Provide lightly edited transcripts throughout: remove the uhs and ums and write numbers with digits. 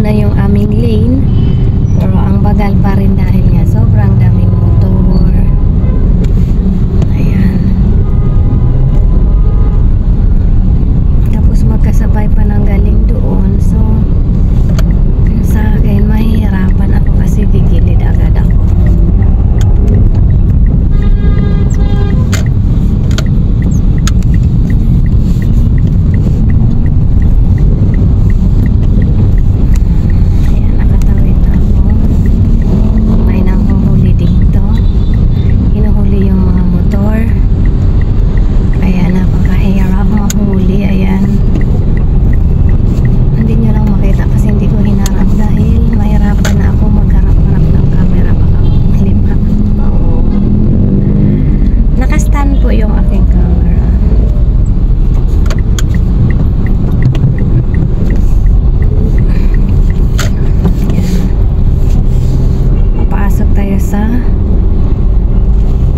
na yung aming lane, pero ang bagal pa rin dahil nga sobrang daming motor. Ayan. Tapos magkasabay pa ng galing doon, so sa akin mahihirapan ako kasi gigilid agad ako.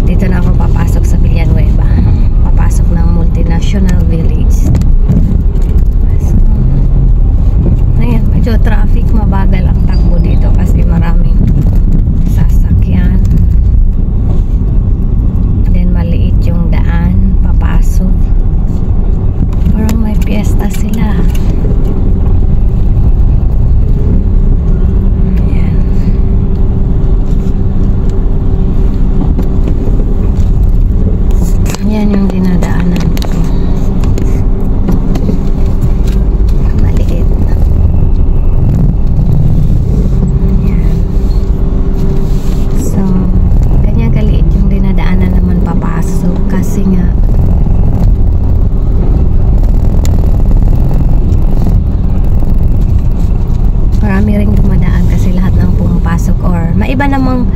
Dito na ako papasok sa Villanueva, papasok ng Multinational Village. So, ayan, medyo traffic, mabagal ang takbo dito kasi maraming sasakyan, then maliit yung daan papasok, parang may piyesta sila. Yan yung dinadaanan ko. Maliit. Yan. So, ganyan kaliit yung dinadaanan naman papasok kasi nga marami ring dumadaan kasi lahat ng pumapasok or maiba namang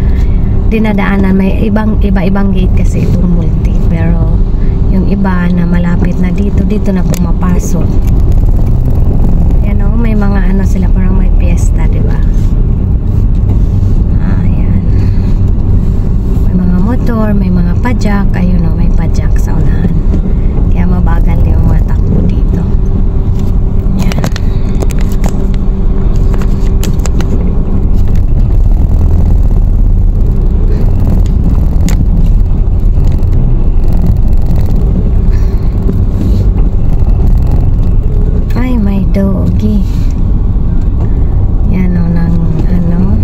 dinadaanan, may iba-ibang gate kasi itong multi, pero yung iba na malapit na dito na pumapasok. Yan o, may mga ano sila, parang may piyesta, diba? Ayan, may mga motor, may mga pajak. Ayun o, may pajak sa unahan, kaya mabagal yung mga takbo dito. Yan. Doggy. Yan o, ng ano,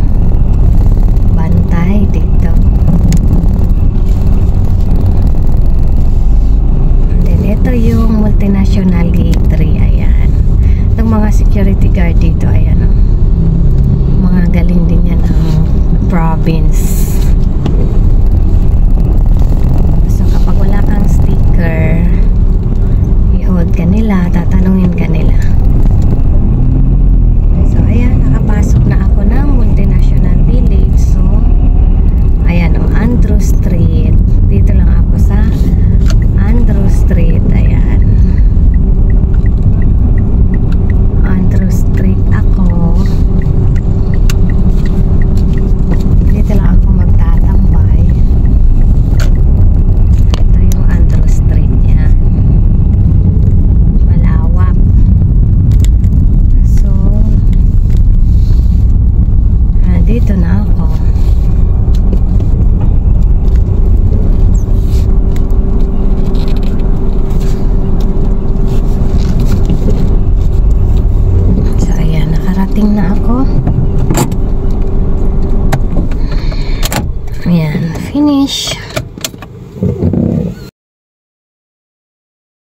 bantay dito. And then ito yung Multinational Gate 3. Ayan, itong mga security guard dito, ayan o, mga galing din yan ng province. So kapag wala kang sticker, i-hold ka nila, tatanungin ka nila. Nakapasok na ako ng Multinational Village. So, ayan o, Andrew Street. Dito lang ako sa Andrew Street. Ayan, Andrew Street ako. Dito lang ako magtatambay. Ito yung Andrew Street. Yan, malawak. So, dito na ako. So ayan, nakarating na ako. Ayan, finish.